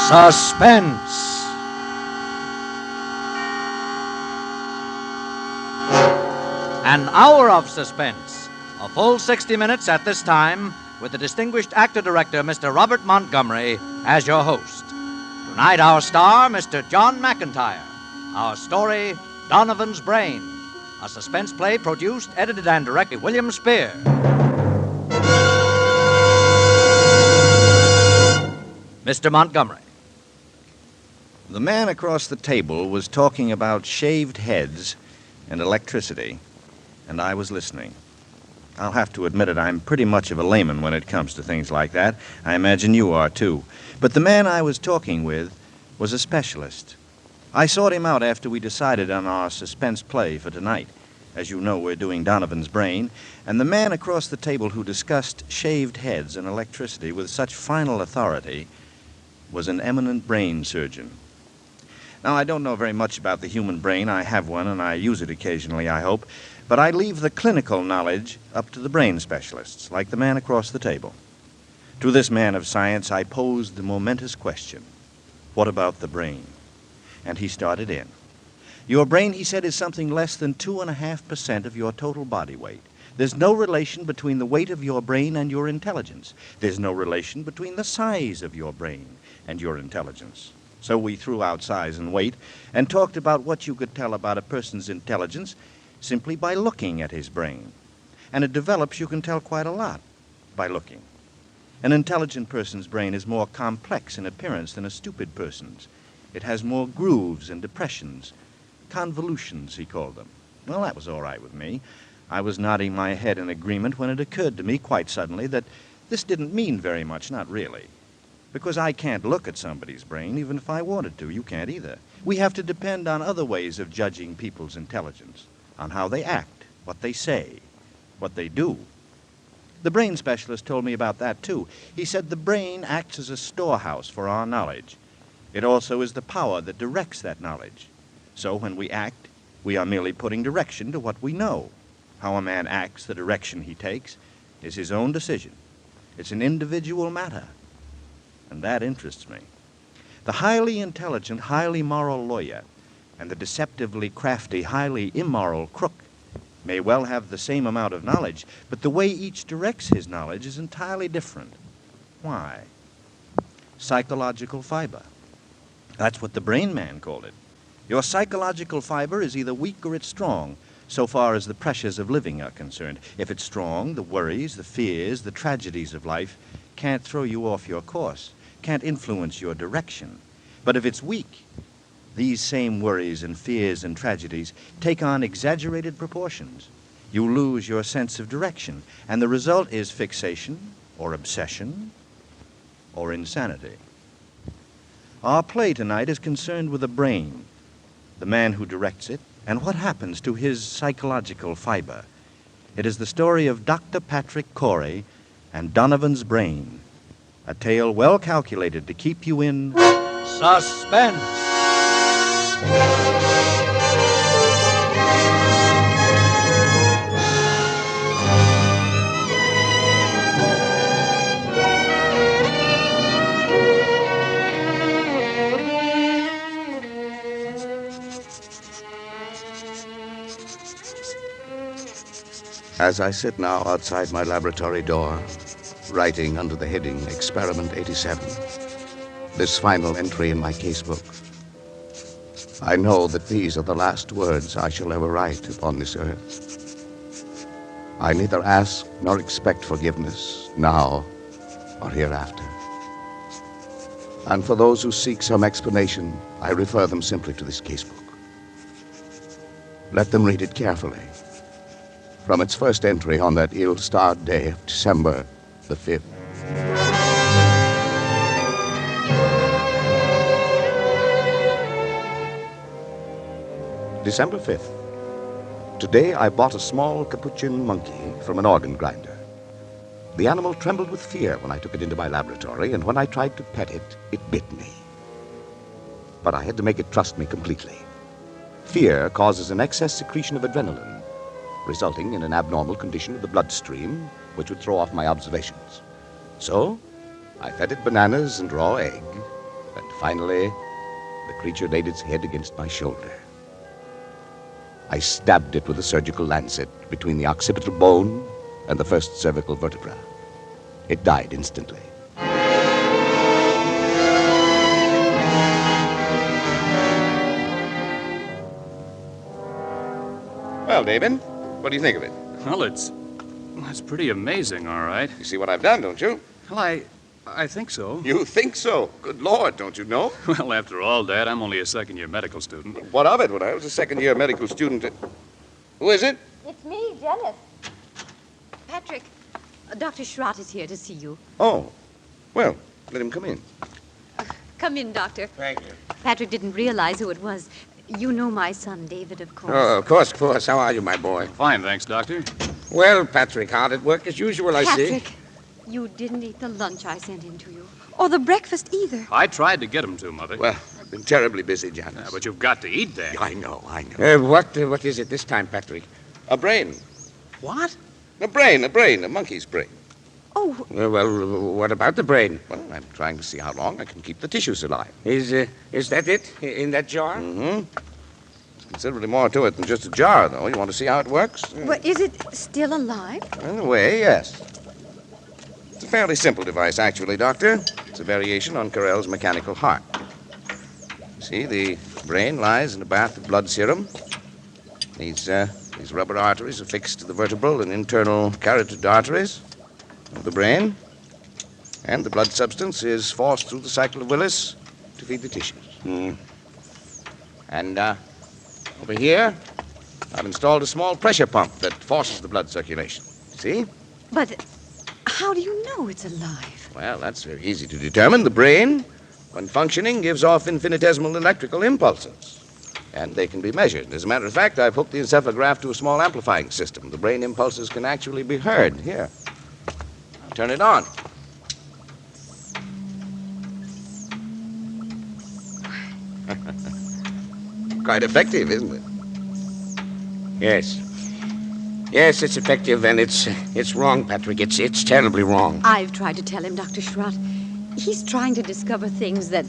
Suspense. An hour of suspense. A full 60 minutes at this time with the distinguished actor-director, Mr. Robert Montgomery, as your host. Tonight, our star, Mr. John McIntyre. Our story, Donovan's Brain. A suspense play produced, edited, and directed by William Spear. Mr. Montgomery. The man across the table was talking about shaved heads and electricity, and I was listening. I'll have to admit it, I'm pretty much of a layman when it comes to things like that. I imagine you are, too. But the man I was talking with was a specialist. I sought him out after we decided on our suspense play for tonight. As you know, we're doing Donovan's Brain, and the man across the table who discussed shaved heads and electricity with such final authority was an eminent brain surgeon. Now, I don't know very much about the human brain. I have one, and I use it occasionally, I hope. But I leave the clinical knowledge up to the brain specialists, like the man across the table. To this man of science, I posed the momentous question, what about the brain? And he started in. Your brain, he said, is something less than 2.5% of your total body weight. There's no relation between the weight of your brain and your intelligence. There's no relation between the size of your brain and your intelligence. So we threw out size and weight and talked about what you could tell about a person's intelligence simply by looking at his brain. And it develops, you can tell quite a lot by looking. An intelligent person's brain is more complex in appearance than a stupid person's. It has more grooves and depressions, convolutions, he called them. Well, that was all right with me. I was nodding my head in agreement when it occurred to me quite suddenly that this didn't mean very much, not really. Because I can't look at somebody's brain, even if I wanted to. You can't either. We have to depend on other ways of judging people's intelligence, on how they act, what they say, what they do. The brain specialist told me about that, too. He said the brain acts as a storehouse for our knowledge. It also is the power that directs that knowledge. So when we act, we are merely putting direction to what we know. How a man acts, the direction he takes, is his own decision. It's an individual matter. And that interests me. The highly intelligent, highly moral lawyer and the deceptively crafty, highly immoral crook may well have the same amount of knowledge, but the way each directs his knowledge is entirely different. Why? Psychological fiber. That's what the brain man called it. Your psychological fiber is either weak or it's strong, so far as the pressures of living are concerned. If it's strong, the worries, the fears, the tragedies of life can't throw you off your course, can't influence your direction. But if it's weak, these same worries and fears and tragedies take on exaggerated proportions. You lose your sense of direction, and the result is fixation or obsession or insanity. Our play tonight is concerned with the brain, the man who directs it, and what happens to his psychological fiber. It is the story of Dr. Patrick Corey and Donovan's Brain, a tale well calculated to keep you in suspense. As I sit now outside my laboratory door, writing under the heading Experiment 87, this final entry in my casebook, I know that these are the last words I shall ever write upon this earth. I neither ask nor expect forgiveness now or hereafter. And for those who seek some explanation, I refer them simply to this casebook. Let them read it carefully. From its first entry on that ill-starred day of December the 5th. December 5th. Today I bought a small capuchin monkey from an organ grinder. The animal trembled with fear when I took it into my laboratory, and when I tried to pet it, it bit me. But I had to make it trust me completely. Fear causes an excess secretion of adrenaline, resulting in an abnormal condition of the bloodstream, which would throw off my observations. So I fed it bananas and raw egg, and Finally, the creature laid its head against my shoulder. I stabbed it with a surgical lancet between the occipital bone and the first cervical vertebra. It died instantly. Well, David, what do you think of it? Well, it's pretty amazing, all right. You see what I've done, don't you? Well, I think so. You think so? Good Lord, don't you know? Well, after all, Dad, I'm only a second-year medical student. What of it? When I was a second-year medical student... Who is it? It's me, Janice. Patrick, Dr. Schrott is here to see you. Oh, well, let him come in. Come in, Doctor. Thank you. Patrick didn't realize who it was. You know my son, David, of course. Oh, of course. How are you, my boy? Fine, thanks, Doctor. Well, Patrick, hard at work as usual, I see. Patrick, you didn't eat the lunch I sent in to you. Or the breakfast either. I tried to get him to, Mother. Well, I've been terribly busy, Janice. Yeah, but you've got to eat, Dad. I know. What is it this time, Patrick? A brain. What? A brain, a monkey's brain. Oh, Well, what about the brain? Well, I'm trying to see how long I can keep the tissues alive. Is that it? In that jar? Mm-hmm. There's considerably more to it than just a jar, though. You want to see how it works? well, is it still alive? In a way, yes. It's a fairly simple device, actually, Doctor. It's a variation on Carrel's mechanical heart. See, the brain lies in a bath of blood serum. These rubber arteries are fixed to the vertebral and internal carotid arteries of the brain. And the blood substance is forced through the cycle of Willis to feed the tissues. And over here, I've installed a small pressure pump that forces the blood circulation. See? But how do you know it's alive? Well, that's very easy to determine. The brain, when functioning, gives off infinitesimal electrical impulses. And they can be measured. As a matter of fact, I've hooked the encephalograph to a small amplifying system. The brain impulses can actually be heard. Here. I'll turn it on. Quite effective, isn't it? Yes. Yes, it's effective, and it's wrong, Patrick. It's terribly wrong. I've tried to tell him, Dr. Schrott. He's trying to discover things that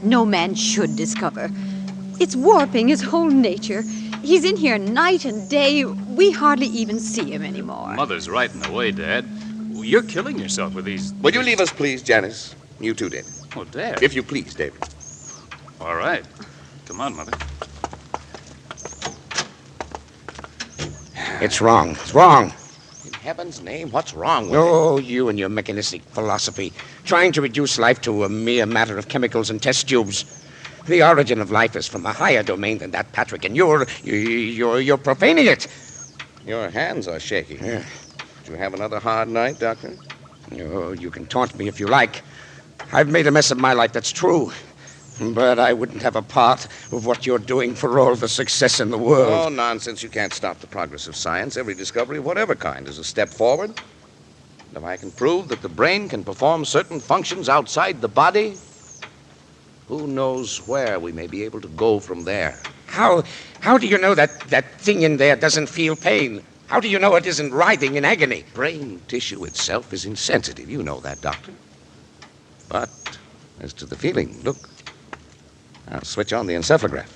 no man should discover. It's warping his whole nature. He's in here night and day. We hardly even see him anymore. Mother's right in a way, Dad. You're killing yourself with these... Would you leave us, please, Janice? You too, David. Oh, Dad. If you please, David. All right. Come on, Mother. It's wrong. It's wrong. In heaven's name, what's wrong with it? Oh, you and your mechanistic philosophy. Trying to reduce life to a mere matter of chemicals and test tubes. The origin of life is from a higher domain than that, Patrick, and you're profaning it. Your hands are shaky. Yeah. Did you have another hard night, Doctor? Oh, you can taunt me if you like. I've made a mess of my life, that's true. But I wouldn't have a part of what you're doing for all the success in the world. Oh, nonsense. You can't stop the progress of science. Every discovery of whatever kind is a step forward. And if I can prove that the brain can perform certain functions outside the body, who knows where we may be able to go from there? How do you know that thing in there doesn't feel pain? How do you know it isn't writhing in agony? Brain tissue itself is insensitive. You know that, Doctor. But as to the feeling, look. I'll switch on the encephalograph.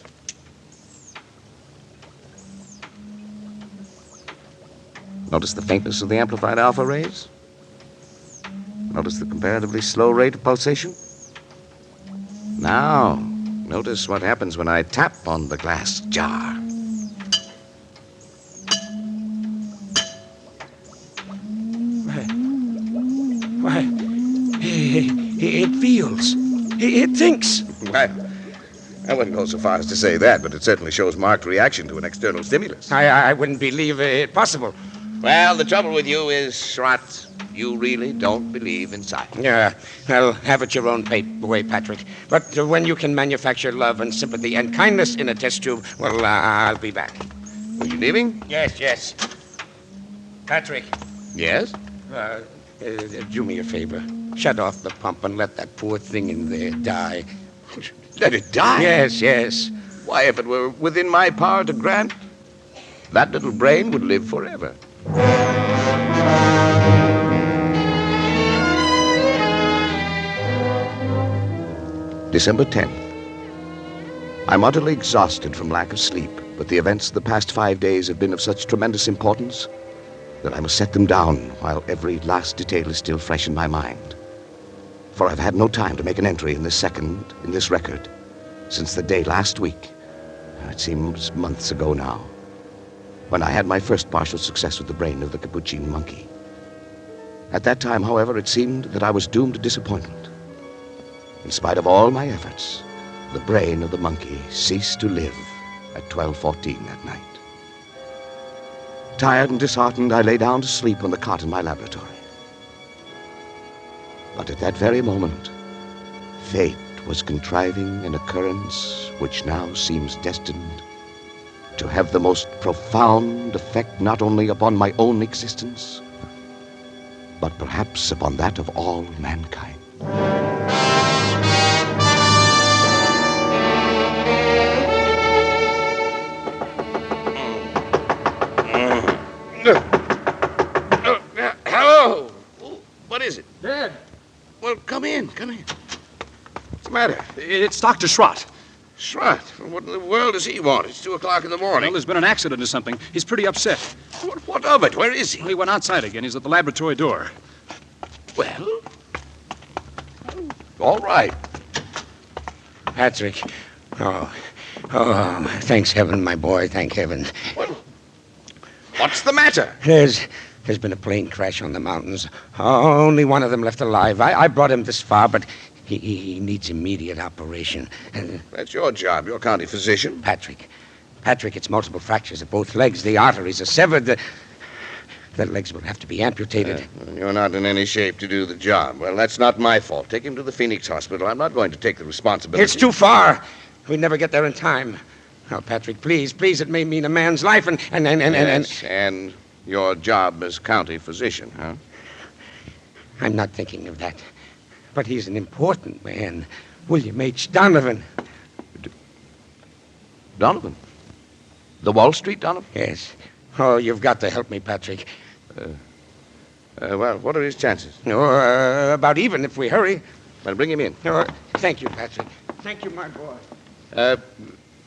Notice the faintness of the amplified alpha rays? Notice the comparatively slow rate of pulsation? Now, notice what happens when I tap on the glass jar. Why, it feels. It thinks. Well, I wouldn't go so far as to say that, but it certainly shows marked reaction to an external stimulus. I wouldn't believe it possible. Well, the trouble with you is, Schrott, you really don't believe in science. Yeah, well, have it your own way, Patrick. But when you can manufacture love and sympathy and kindness in a test tube, well, I'll be back. Are you leaving? Yes. Patrick, Yes? do me a favor. Shut off the pump and let that poor thing in there die. Let it die? Yes. Why, if it were within my power to grant, that little brain would live forever. December 10th. I'm utterly exhausted from lack of sleep, but the events of the past 5 days have been of such tremendous importance that I must set them down while every last detail is still fresh in my mind. For I've had no time to make an entry in this record, since the day last week, it seems months ago now, when I had my first partial success with the brain of the capuchin monkey. At that time, however, it seemed that I was doomed to disappointment. In spite of all my efforts, the brain of the monkey ceased to live at 12:14 that night. Tired and disheartened, I lay down to sleep on the cot in my laboratory. But at that very moment, fate was contriving an occurrence which now seems destined to have the most profound effect not only upon my own existence, but perhaps upon that of all mankind. Hello? What is it? Dad, Well, come in. What's the matter? it's Dr. Schrott. Schrott, what in the world does he want? It's 2 o'clock in the Well, morning. there's been an accident or something. He's pretty upset. What of it? Where is he? He went outside again. He's at the laboratory door. Well, all right. Patrick. Oh, thanks heaven, my boy. Thank heaven. What's the matter? There's been a plane crash on the mountains. Only one of them left alive. I brought him this far, but he needs immediate operation. That's your job. You're county physician. Patrick, it's multiple fractures of both legs. The arteries are severed. The legs will have to be amputated. You're not in any shape to do the job. Well, that's not my fault. Take him to the Phoenix Hospital. I'm not going to take the responsibility. It's too far. We'd never get there in time. Oh, Patrick, please, it may mean a man's life, and your job as county physician, huh? I'm not thinking of that. But he's an important man. William H. Donovan. Donovan? The Wall Street Donovan? Yes. Oh, you've got to help me, Patrick. Well, what are his chances? No, about even if we hurry. Well, bring him in. Thank you, Patrick. Thank you, my boy.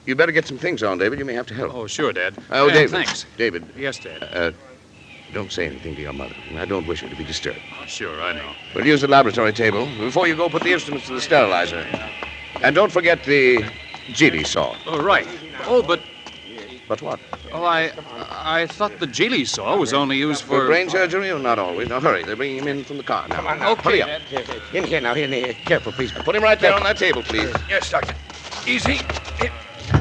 You better get some things on, David. You may have to help. Oh, sure, Dad. Oh, David. Thanks. David. Yes, Dad. Don't say anything to your mother. I don't wish her to be disturbed. Oh, sure, I know. We'll use the laboratory table. Before you go, put the instruments to the sterilizer. And don't forget the Geely saw. Oh, right. Oh, but What? oh, I thought the Geely saw was only used For for brain surgery? Oh, not always. Now, hurry. They're bringing him in from the car. Now, Come on now. Okay, Hurry up. In here now. In here. Careful, please. Put him right there on that table, please. Yes, Doctor. Easy.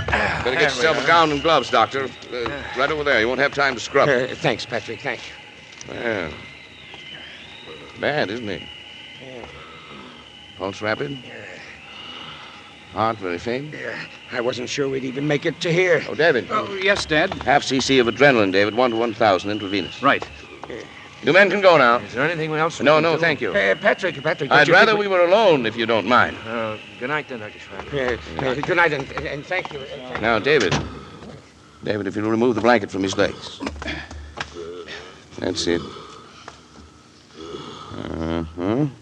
Better get yourself a gown and gloves, Doctor. Right over there. You won't have time to scrub. Thanks, Patrick. Thanks. Well, bad, isn't it? Pulse rapid? Heart very faint? I wasn't sure we'd even make it to here. Oh, David. Oh, yes, Dad. Half cc of adrenaline, David. 1 to 1,000 intravenous. Right. You men can go now. Is there anything else? No, thank you. Patrick. I'd rather we were alone, if you don't mind. Good night, then, Dr. Schreiber. Good night, and thank you. Now, David, if you'll remove the blanket from his legs. That's it.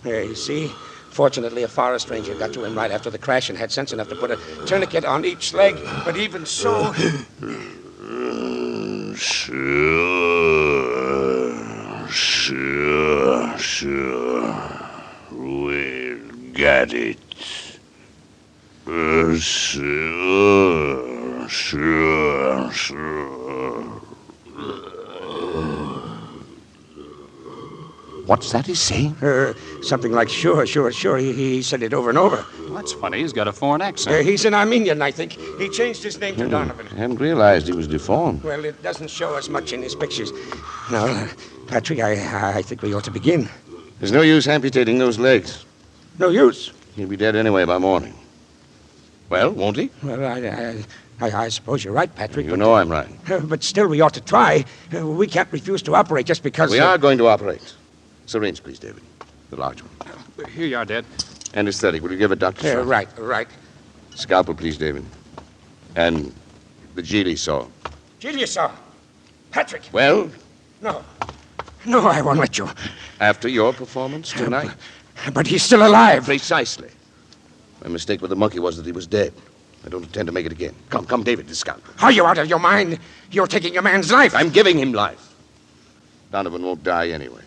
You see? Fortunately, a forest ranger got to him right after the crash and had sense enough to put a tourniquet on each leg. But even so... Sure. We'll get it. Sure. What's that he's saying? Something like sure. He said it over and over. Well, that's funny. He's got a foreign accent. He's an Armenian, I think. He changed his name to Donovan. I hadn't realized he was deformed. Well, it doesn't show us much in his pictures. Now, Patrick, I think we ought to begin. There's no use amputating those legs. No use. He'll be dead anyway by morning. Well, won't he? Well, I suppose you're right, Patrick. You know I'm right. But still, we ought to try. We can't refuse to operate just because... We are going to operate. Syringe, please, David. The large one. Here you are, Dad. Anesthetic. Will you give it, Dr. Right. Scalpel, please, David. And the Geely saw. Geely saw. Patrick. Well, No, I won't let you. after your performance tonight? But he's still alive. Precisely. My mistake with the monkey was that he was dead. I don't intend to make it again. Come, David, discount. Are you out of your mind? You're taking your man's life. I'm giving him life. Donovan won't die anyway.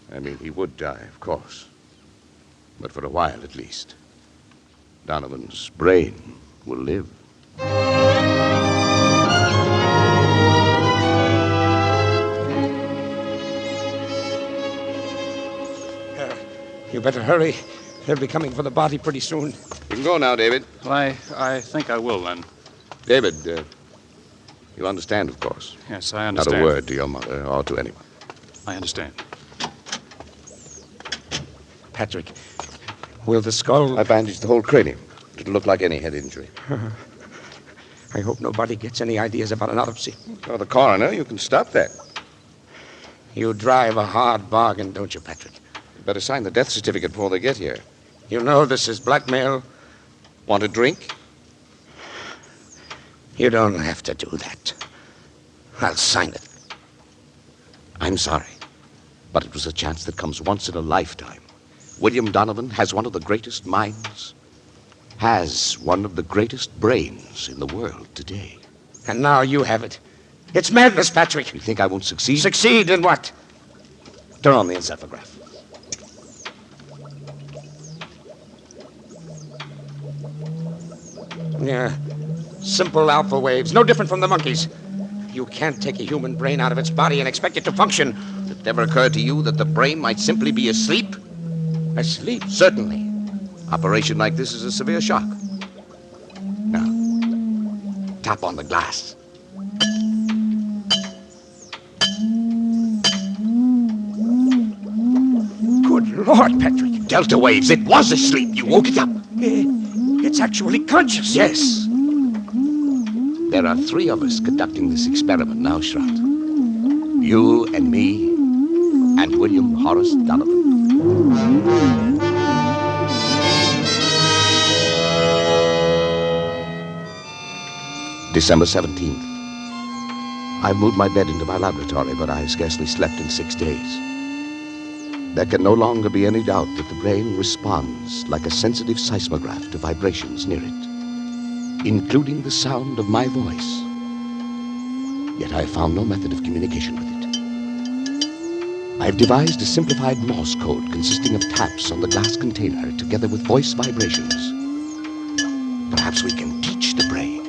I mean, he would die, of course. But for a while, at least. Donovan's brain will live. You better hurry. They'll be coming for the body pretty soon. You can go now, David. Well, I think I will then. David, you understand, of course. Yes, I understand. Not a word to your mother or to anyone. I understand. Patrick, will the skull... I bandaged the whole cranium. It'll look like any head injury. I hope nobody gets any ideas about an autopsy. Oh, the coroner, you can stop that. You drive a hard bargain, don't you, Patrick? You better sign the death certificate before they get here. You know this is blackmail. Want a drink? You don't have to do that. I'll sign it. I'm sorry, but it was a chance that comes once in a lifetime. William Donovan has one of the greatest minds, has one of the greatest brains in the world today. And now you have it. It's madness, Patrick. You think I won't succeed? Succeed in what? Turn on the encephalograph. Yeah. Simple alpha waves, no different from the monkeys. You can't take a human brain out of its body and expect it to function. It never occurred to you that the brain might simply be asleep? Asleep? Certainly. Operation like this is a severe shock. Now, tap on the glass. Good Lord, Patrick. Delta waves. It was asleep. You woke it up. It's actually conscious. Yes. There are 3 of us conducting this experiment now, Schrott. You and me and William Horace Donovan. December 17th. I've moved my bed into my laboratory, but I've scarcely slept in 6 days. There can no longer be any doubt that the brain responds like a sensitive seismograph to vibrations near it, including the sound of my voice. Yet I found no method of communication with it. I've devised a simplified Morse code consisting of taps on the glass container together with voice vibrations. Perhaps we can teach the brain.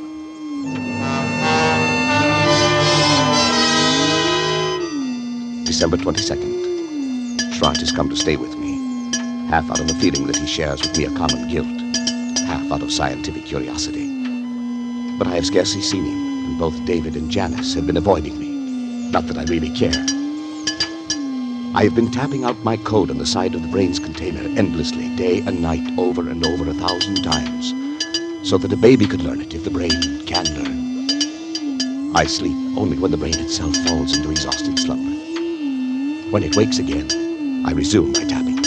December 22nd. Schrott has come to stay with me, half out of the feeling that he shares with me a common guilt, half out of scientific curiosity. But I have scarcely seen him, and both David and Janice have been avoiding me. Not that I really care. I have been tapping out my code on the side of the brain's container endlessly, day and night, over and over 1,000 times, so that a baby could learn it if the brain can learn. I sleep only when the brain itself falls into exhausted slumber. When it wakes again, I resume my tapping.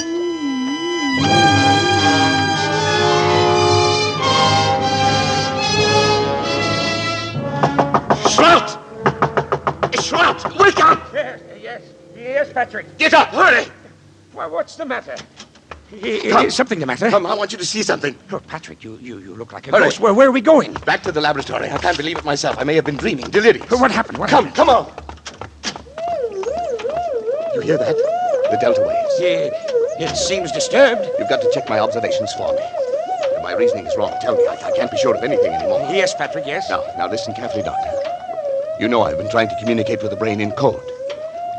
Schrott! Schrott, wake up! Yes, Patrick. Get up, hurry! Well, what's the matter? Is something the matter? Come, I want you to see something. Oh, Patrick, you look like a Hurry. ghost. Where are we going? Back to the laboratory. I can't believe it myself. I may have been dreaming. Delirious. What happened? Come on. You hear that? The delta waves. Yeah, it seems disturbed. You've got to check my observations for me. If my reasoning is wrong, tell me. I can't be sure of anything anymore. Yes, Patrick, yes. Now listen carefully, Doctor. You know I've been trying to communicate with the brain in code.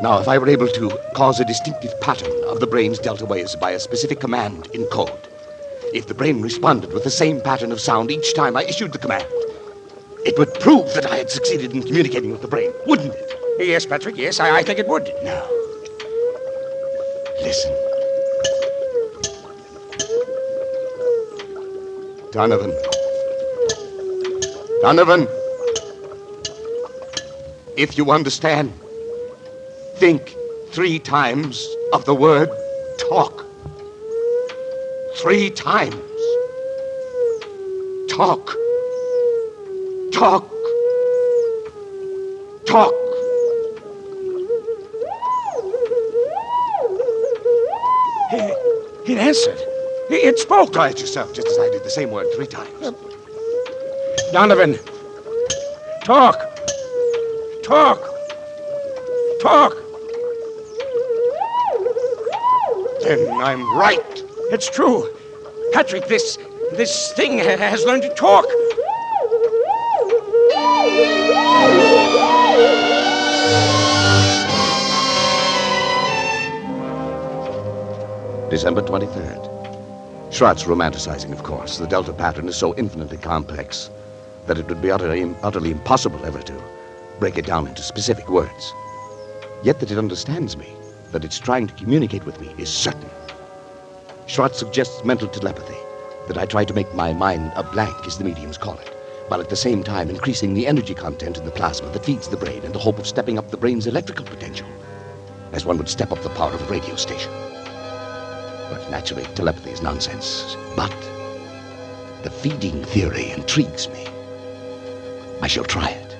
Now, if I were able to cause a distinctive pattern of the brain's delta waves by a specific command in code, if the brain responded with the same pattern of sound each time I issued the command, it would prove that I had succeeded in communicating with the brain, wouldn't it? Yes, Patrick, yes, I think it would. Now, listen. Donovan. If you understand, think 3 times of the word talk. 3 times. Talk. Talk. Talk. It answered. It spoke. Quiet yourself, just as I did the same word 3 times. Donovan, talk. Talk. Talk. Then I'm right. It's true. Patrick, this thing has learned to talk. December 23rd. Schrott's romanticizing, of course. The delta pattern is so infinitely complex that it would be utterly impossible ever to break it down into specific words. Yet that it understands me, that it's trying to communicate with me, is certain. Schrott suggests mental telepathy, that I try to make my mind a blank, as the mediums call it, while at the same time increasing the energy content in the plasma that feeds the brain in the hope of stepping up the brain's electrical potential, as one would step up the power of a radio station. But naturally, telepathy is nonsense. But the feeding theory intrigues me. I shall try it.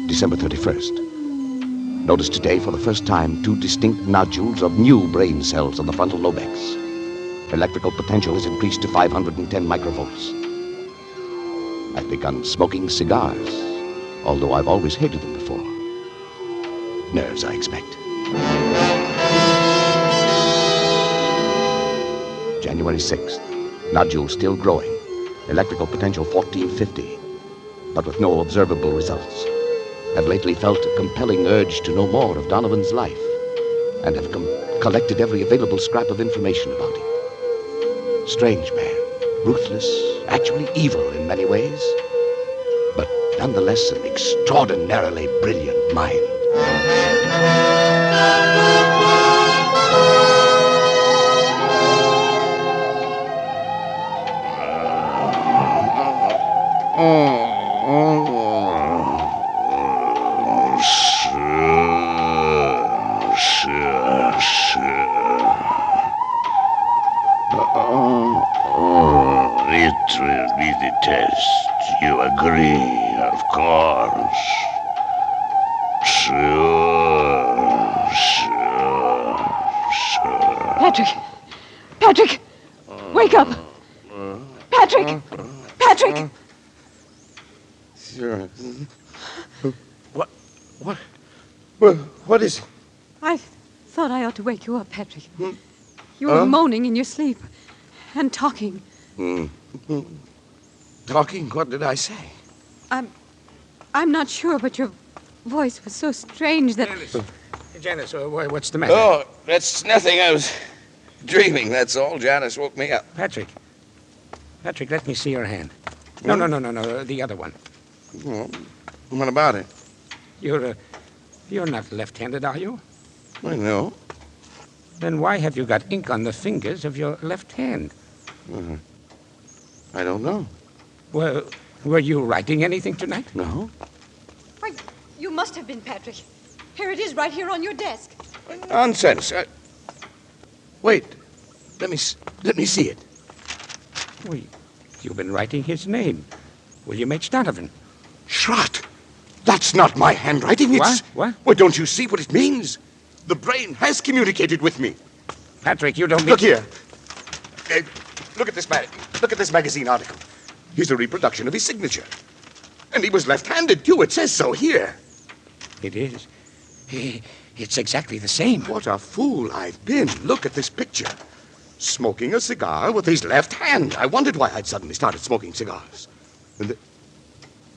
December 31st. Notice today, for the first time, 2 distinct nodules of new brain cells on the frontal lobex. Electrical potential is increased to 510 microvolts. I've begun smoking cigars, although I've always hated them before. Nerves, I expect. January 6th. Nodule still growing. Electrical potential 1450, but with no observable results. Have lately felt a compelling urge to know more of Donovan's life, and have collected every available scrap of information about him. Strange man, ruthless, actually evil in many ways, but nonetheless an extraordinarily brilliant mind. It will be the test. You agree, of course. Sure. Patrick! Patrick! Wake up! Patrick! Patrick! Sure. What is it? I thought I ought to wake you up, Patrick. You were moaning in your sleep and talking. Talking? What did I say? I'm not sure, but your voice was so strange that... Janice, what's the matter? Oh, that's nothing. I was dreaming, that's all. Janice woke me up. Patrick, let me see your hand. No, the other one. Well, what about it? You're not left-handed, are you? I know. Then why have you got ink on the fingers of your left hand? I don't know. Well, were you writing anything tonight? No. Why, you must have been, Patrick. Here it is, right here on your desk. Nonsense. Wait. Let me see it. Well, you've been writing his name. William H. Donovan. Schrott! That's not my handwriting. It's... What? Well, don't you see what it means? The brain has communicated with me. Patrick, you don't mean... Look here. Look at this magazine article. Here's a reproduction of his signature. And he was left-handed, too. It says so here. It is. It's exactly the same. What a fool I've been. Look at this picture. Smoking a cigar with his left hand. I wondered why I'd suddenly started smoking cigars. And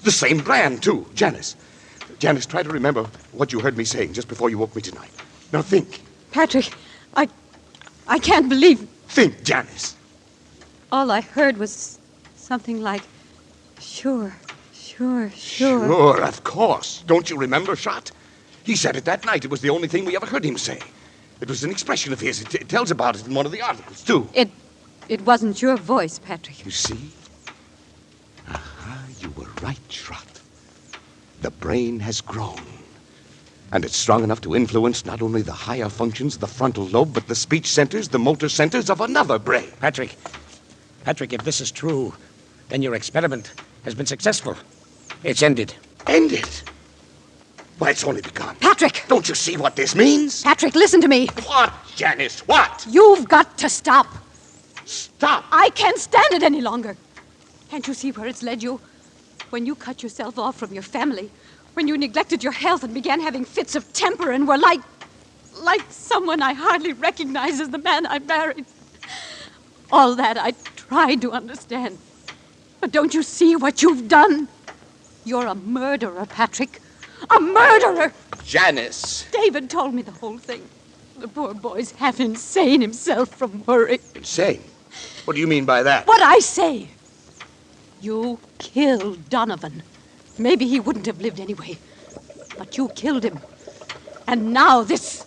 the same brand, too. Janice, try to remember what you heard me saying just before you woke me tonight. Now think. Patrick, I can't believe... Think, Janice. All I heard was something like, sure. Sure, of course. Don't you remember, Schrott? He said it that night. It was the only thing we ever heard him say. It was an expression of his. It tells about it in one of the articles, too. It wasn't your voice, Patrick. You see? Aha, you were right, Schrott. The brain has grown. And it's strong enough to influence not only the higher functions of the frontal lobe, but the speech centers, the motor centers of another brain. Patrick, if this is true, then your experiment has been successful. It's ended. Ended? Why, it's only begun. Patrick! Don't you see what this means? Patrick, listen to me. What, Janice? What? You've got to stop. Stop. I can't stand it any longer. Can't you see where it's led you? When you cut yourself off from your family, when you neglected your health and began having fits of temper and were like someone I hardly recognize as the man I married. All that I tried to understand. But don't you see what you've done? You're a murderer, Patrick. A murderer! Janice. David told me the whole thing. The poor boy's half insane himself from worry. Insane? What do you mean by that? What I say. You killed Donovan. Maybe he wouldn't have lived anyway. But you killed him. And now this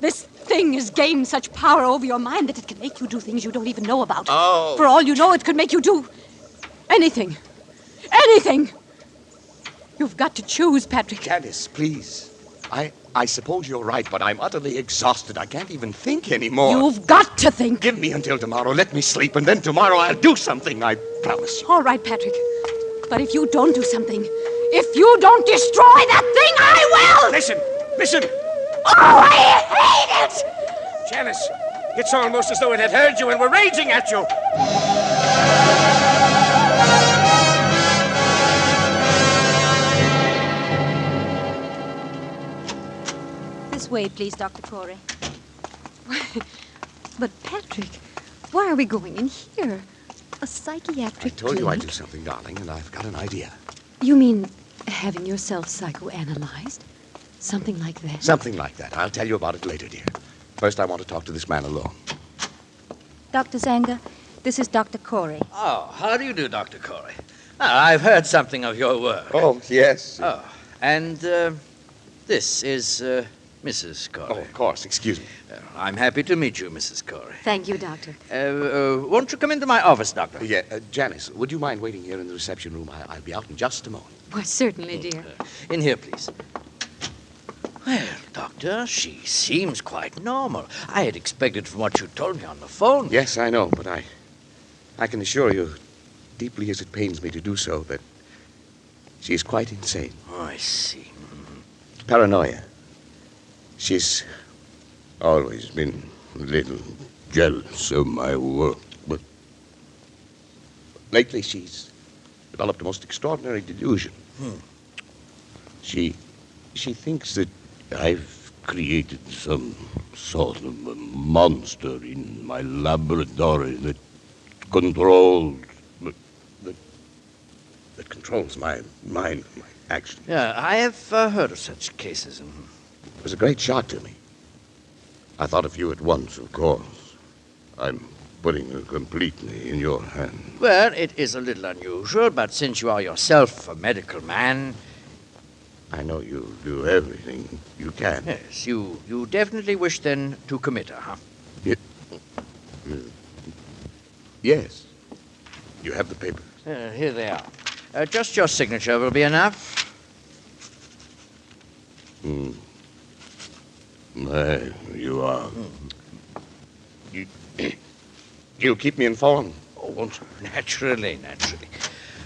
thing has gained such power over your mind that it can make you do things you don't even know about. Oh. For all you know, it could make you do anything. Anything. You've got to choose, Patrick. Janice, please. I suppose you're right, but I'm utterly exhausted. I can't even think anymore. You've got to think. Give me until tomorrow. Let me sleep, and then tomorrow I'll do something, I promise you. All right, Patrick. But if you don't do something, if you don't destroy that thing, I will! Listen! Oh, I hate it! Janice, it's almost as though it had heard you and were raging at you. This way, please, Dr. Corey. But, Patrick, why are we going in here? A psychiatric I told you I'd clinic? do something, darling, and I've got an idea. You mean having yourself psychoanalyzed? Something like that? Something like that. I'll tell you about it later, dear. First, I want to talk to this man alone. Dr. Zanga, this is Dr. Corey. Oh, how do you do, Dr. Corey? I've heard something of your work. Oh, yes. Oh, and this is Mrs. Corey. Oh, of course. Excuse me. I'm happy to meet you, Mrs. Corey. Thank you, Doctor. Won't you come into my office, Doctor? Yeah, Janice, would you mind waiting here in the reception room? I'll be out in just a moment. Well, certainly, dear. In here, please. Well, Doctor, she seems quite normal. I had expected from what you told me on the phone. Yes, I know, but I can assure you, deeply as it pains me to do so, that she's quite insane. Oh, I see. Paranoia. She's always been a little jealous of my work, but lately she's developed a most extraordinary delusion. She thinks that I've created some sort of a monster in my laboratory that controls my mind, my actions. Yeah, I have heard of such cases. It was a great shock to me. I thought of you at once, of course. I'm putting her completely in your hands. Well, it is a little unusual, but since you are yourself a medical man... I know you'll do everything you can. Yes, you definitely wish then to commit her, huh? Yes. You have the papers. Here they are. Just your signature will be enough. There you are. You'll keep me informed. Oh, naturally.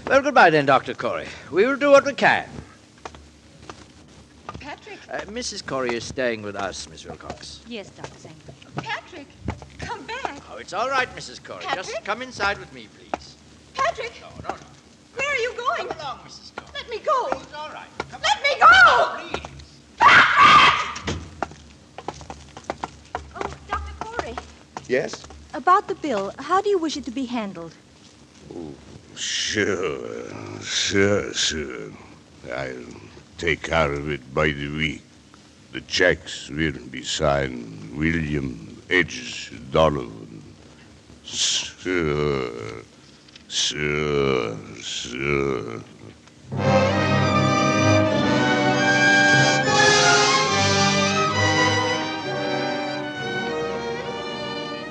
Well, goodbye then, Dr. Corey. We will do what we can. Patrick. Mrs. Corey is staying with us, Miss Wilcox. Yes, Dr. Zanga. Patrick, come back. Oh, it's all right, Mrs. Corey. Patrick? Just come inside with me, please. Patrick, No. where are you going? Come along, Mrs. Corey. Let me go. It's all right. Come Let me go! Please. Oh, Dr. Corey, Yes? about the bill, how do you wish it to be handled? Sure. I'll take care of it by the week. The checks will be signed William H. Donovan. Sure.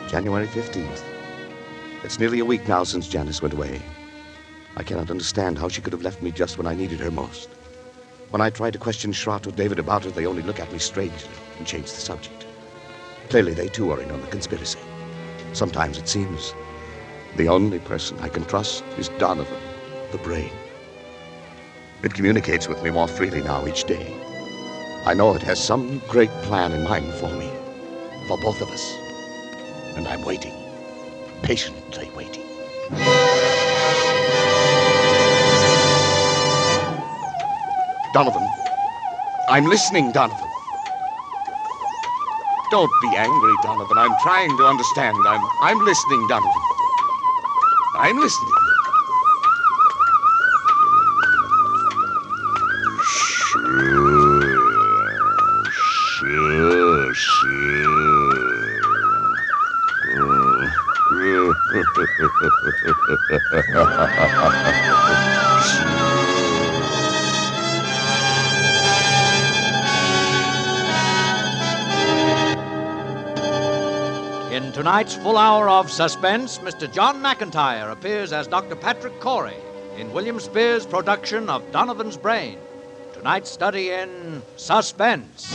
January 15th. It's nearly a week now since Janice went away. I cannot understand how she could have left me just when I needed her most. When I tried to question Schrott or David about her, they only look at me strangely and change the subject. Clearly, they too are in on the conspiracy. Sometimes it seems the only person I can trust is Donovan, the brain. It communicates with me more freely now each day. I know it has some great plan in mind for me, for both of us. And I'm waiting, patiently waiting. Donovan, I'm listening, Donovan. Don't be angry, Donovan. I'm trying to understand. I'm listening, Donovan. I'm listening. In tonight's full hour of suspense, Mr. John McIntyre appears as Dr. Patrick Corey in William Spears' production of Donovan's Brain. Tonight's study in suspense.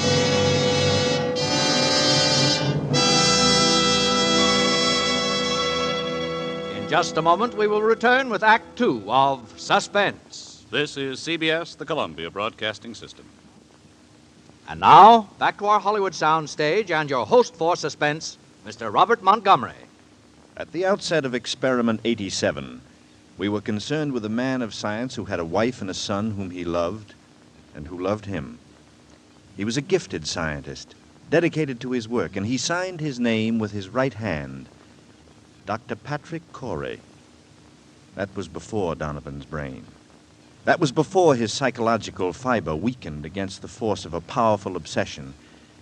In just a moment, we will return with Act Two of Suspense. This is CBS, the Columbia Broadcasting System. And now, back to our Hollywood soundstage and your host for Suspense, Mr. Robert Montgomery. At the outset of Experiment 87, we were concerned with a man of science who had a wife and a son whom he loved and who loved him. He was a gifted scientist, dedicated to his work, and he signed his name with his right hand, Dr. Patrick Corey. That was before Donovan's Brain. That was before his psychological fiber weakened against the force of a powerful obsession.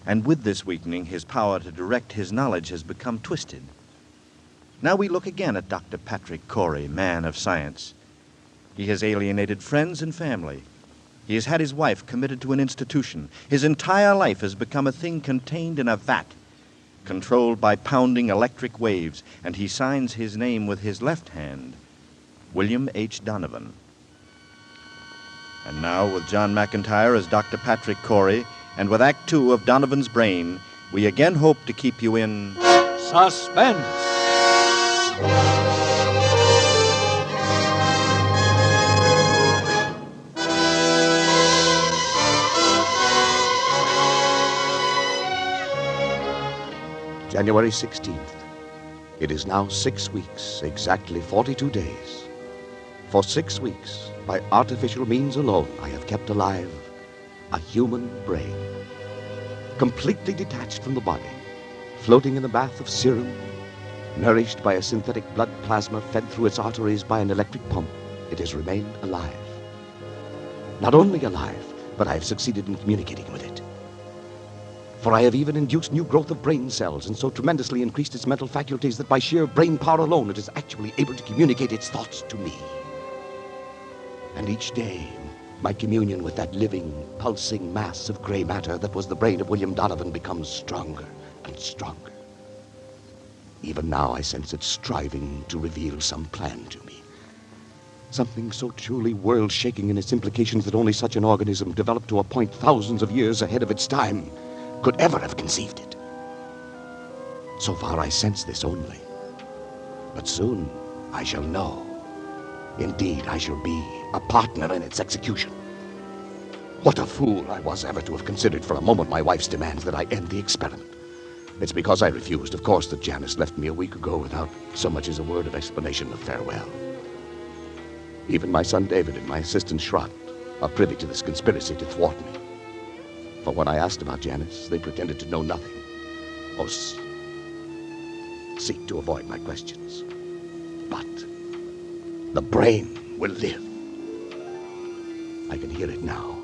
And with this weakening, his power to direct his knowledge has become twisted. Now we look again at Dr. Patrick Corey, man of science. He has alienated friends and family. He has had his wife committed to an institution. His entire life has become a thing contained in a vat, controlled by pounding electric waves, and he signs his name with his left hand, William H. Donovan. And now, with John McIntyre as Dr. Patrick Corey, and with Act Two of Donovan's Brain, we again hope to keep you in Suspense. January 16th. It is now 6 weeks, exactly 42 days. For 6 weeks, by artificial means alone, I have kept alive a human brain, completely detached from the body, floating in a bath of serum, nourished by a synthetic blood plasma fed through its arteries by an electric pump. It has remained alive. Not only alive, but I have succeeded in communicating with it. For I have even induced new growth of brain cells and so tremendously increased its mental faculties that by sheer brain power alone it is actually able to communicate its thoughts to me. And each day, my communion with that living, pulsing mass of gray matter that was the brain of William Donovan becomes stronger and stronger. Even now I sense it striving to reveal some plan to me. Something so truly world-shaking in its implications that only such an organism, developed to a point thousands of years ahead of its time, could ever have conceived it. So far I sense this only. But soon I shall know. Indeed, I shall be a partner in its execution. What a fool I was ever to have considered for a moment my wife's demands that I end the experiment. It's because I refused, of course, that Janice left me a week ago without so much as a word of explanation of farewell. Even my son David and my assistant Schrott are privy to this conspiracy to thwart me. For when I asked about Janice, they pretended to know nothing, or seek to avoid my questions. But the brain will live. I can hear it now.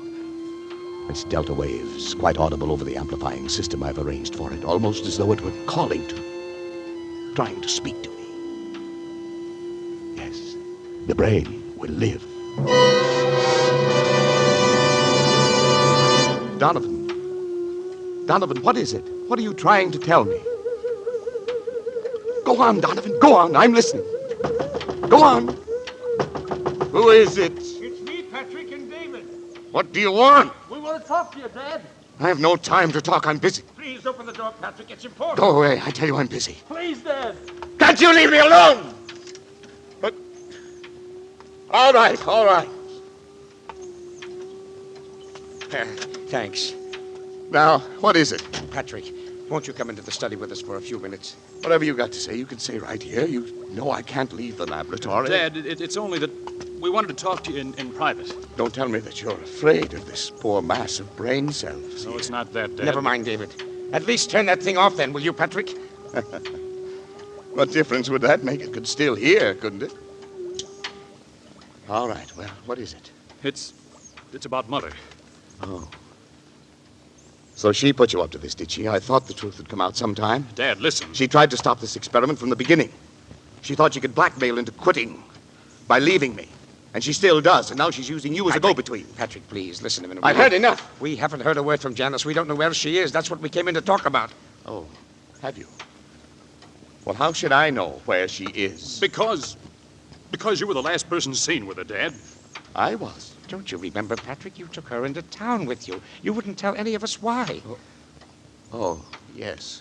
Its delta waves, quite audible over the amplifying system I've arranged for it, almost as though it were calling to me, trying to speak to me. Yes, the brain will live. Donovan, what is it? What are you trying to tell me? Go on, Donovan, go on, I'm listening. Go on. Who is it? It's me, Patrick, and David. What do you want? We want to talk to you, Dad. I have no time to talk, I'm busy. Please open the door, Patrick, it's important. Go away, I tell you I'm busy. Please, Dad. Can't you leave me alone? But, all right. Thanks. Now, what is it? Patrick, won't you come into the study with us for a few minutes? Whatever you got to say, you can say right here. You know I can't leave the laboratory. Dad, it's only that we wanted to talk to you in private. Don't tell me that you're afraid of this poor mass of brain cells. No, it's not that, Dad. Never mind, David. At least turn that thing off then, will you, Patrick? What difference would that make? It could still hear, couldn't it? All right, well, what is it? It's about Mother. Oh. So she put you up to this, did she? I thought the truth would come out sometime. Dad, listen. She tried to stop this experiment from the beginning. She thought she could blackmail into quitting by leaving me. And she still does, and now she's using you as a go-between. Patrick, please, listen a minute. I've heard enough. We haven't heard a word from Janice. We don't know where she is. That's what we came in to talk about. Oh, have you? Well, how should I know where she is? Because you were the last person seen with her, Dad. I was. Don't you remember, Patrick? You took her into town with you. You wouldn't tell any of us why. Oh, yes.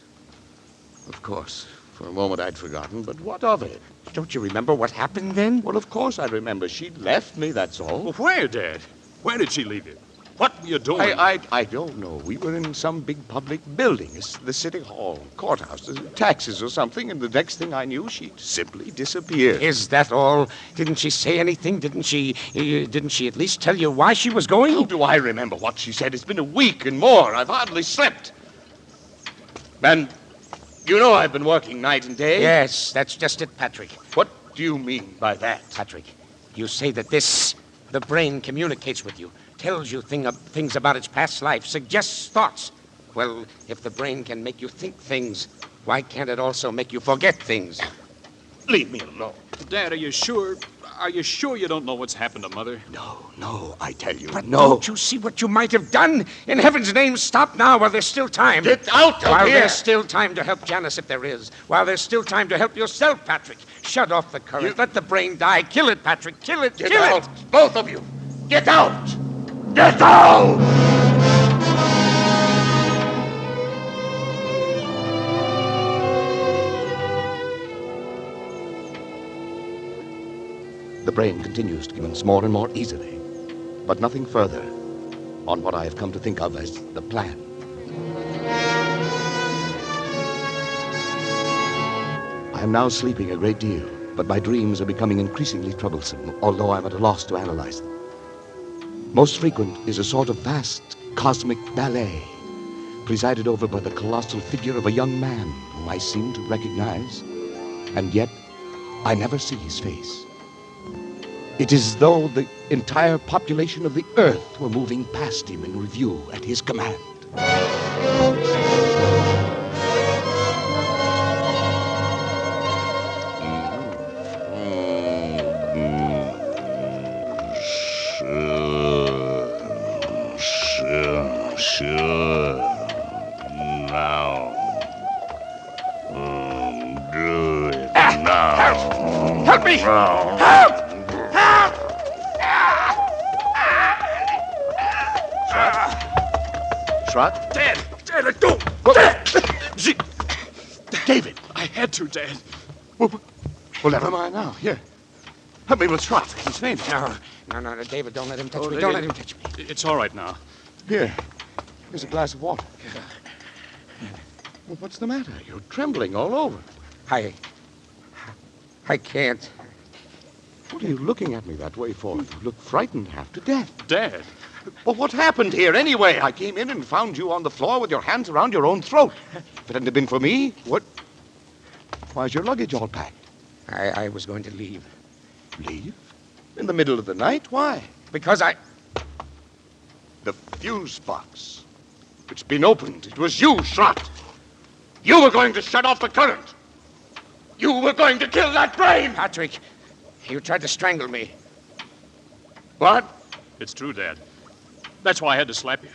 Of course. For a moment I'd forgotten, but what of it? Don't you remember what happened then? Well, of course I remember. She left me, that's all. Well, where, Dad? Where did she leave you? What were you doing? I don't know. We were in some big public building. It's the city hall, courthouse, taxes or something, and the next thing I knew, she simply disappeared. Is that all? Didn't she say anything? Didn't she at least tell you why she was going? How do I remember what she said? It's been a week and more. I've hardly slept. And you know I've been working night and day. Yes, that's just it, Patrick. What do you mean by that? Patrick, you say that the brain communicates with you, tells you things about its past life, suggests thoughts. Well, if the brain can make you think things, why can't it also make you forget things? Leave me alone. Dad, are you sure? Are you sure you don't know what's happened to Mother? No, I tell you, But no. don't you see what you might have done? In heaven's name, stop now while there's still time. Get out of While here! there's still time to help Janice, if there is. While there's still time to help yourself, Patrick. Shut off the current. Let the brain die. Kill it, Patrick. Kill it. Get Kill out, it. both of you. Get out! Get out! The brain continues to convince more and more easily, but nothing further on what I have come to think of as the plan. I am now sleeping a great deal, but my dreams are becoming increasingly troublesome, although I'm at a loss to analyze them. Most frequent is a sort of vast cosmic ballet, presided over by the colossal figure of a young man whom I seem to recognize, and yet I never see his face. It is as though the entire population of the earth were moving past him in review at his command. Sure. Now. Do it now. Help me! Now. Help! Shrot? Dad, let go! David! I had to, Dad. Well, never mind now. Here. Help me with Shrot. He's fainting. No, David, don't let him touch me. David, Don't let him touch me. It's all right now. Here. Here's a glass of water. Well, what's the matter? You're trembling all over. I can't. What are you looking at me that way for? You look frightened half to death. Dad. Well, what happened here anyway? I came in and found you on the floor with your hands around your own throat. If it hadn't been for me, what? Why's your luggage all packed? I was going to leave. Leave? In the middle of the night? Why? Because The fuse box. It's been opened. It was you, Shrot. You were going to shut off the current. You were going to kill that brain. Patrick, you tried to strangle me. What? It's true, Dad. That's why I had to slap you.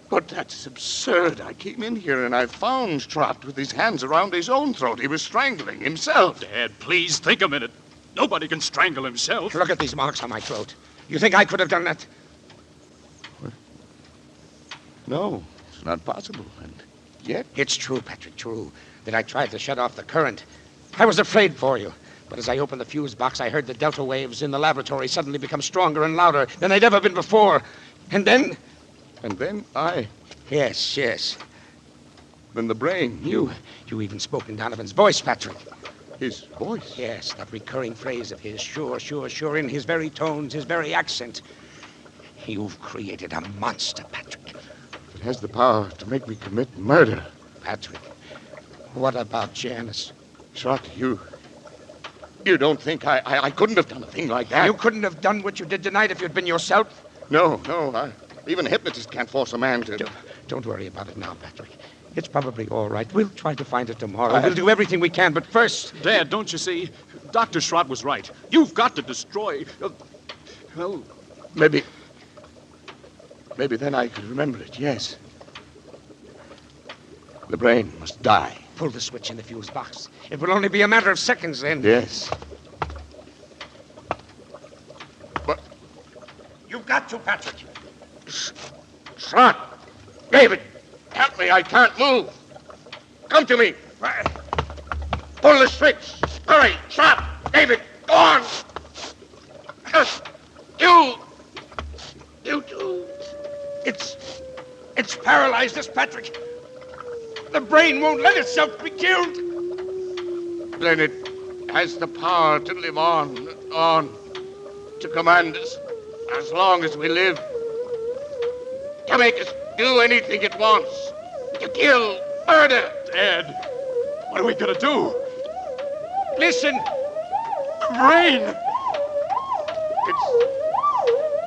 But that's absurd. I came in here and I found Trot with his hands around his own throat. He was strangling himself. Dad, please think a minute. Nobody can strangle himself. Look at these marks on my throat. You think I could have done that? No, it's not possible. And yet... It's true, Patrick, true, that I tried to shut off the current. I was afraid for you. But as I opened the fuse box, I heard the delta waves in the laboratory suddenly become stronger and louder than they'd ever been before. And then... And then I Yes, yes. Then the brain. You even spoke in Donovan's voice, Patrick. His voice? Yes, that recurring phrase of his, sure, sure, sure, in his very tones, his very accent. You've created a monster, Patrick. It has the power to make me commit murder. Patrick, what about Janice? Schrott, you don't think I couldn't have done a thing like that? You couldn't have done what you did tonight if you'd been yourself? No. Even a hypnotist can't force a man to... Don't worry about it now, Patrick. It's probably all right. We'll try to find it tomorrow. We'll do everything we can, but first... Dad, don't you see? Dr. Schrott was right. You've got to destroy... well... Maybe then I could remember it, yes. The brain must die. Pull the switch in the fuse box. It will only be a matter of seconds then. Yes. But... You've got to, Patrick. Schrott! David! Help me, I can't move. Come to me. Pull the switch. Hurry, Schrott! David, go on! You too. It's paralyzed us, Patrick. The brain won't let itself be killed. Then it has the power to live on, to command us as long as we live. To make us do anything it wants. To kill, murder. Dad, what are we gonna do? Listen. The brain.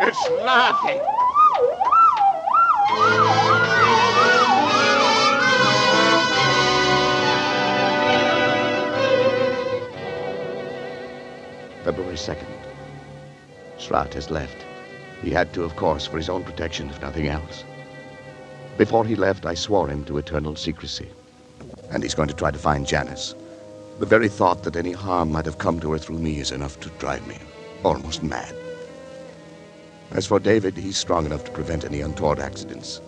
It's laughing. February 2nd. Schrott has left. He had to, of course, for his own protection, if nothing else. Before he left, I swore him to eternal secrecy. And he's going to try to find Janice. The very thought that any harm might have come to her through me is enough to drive me almost mad. As for David, he's strong enough to prevent any untoward accidents.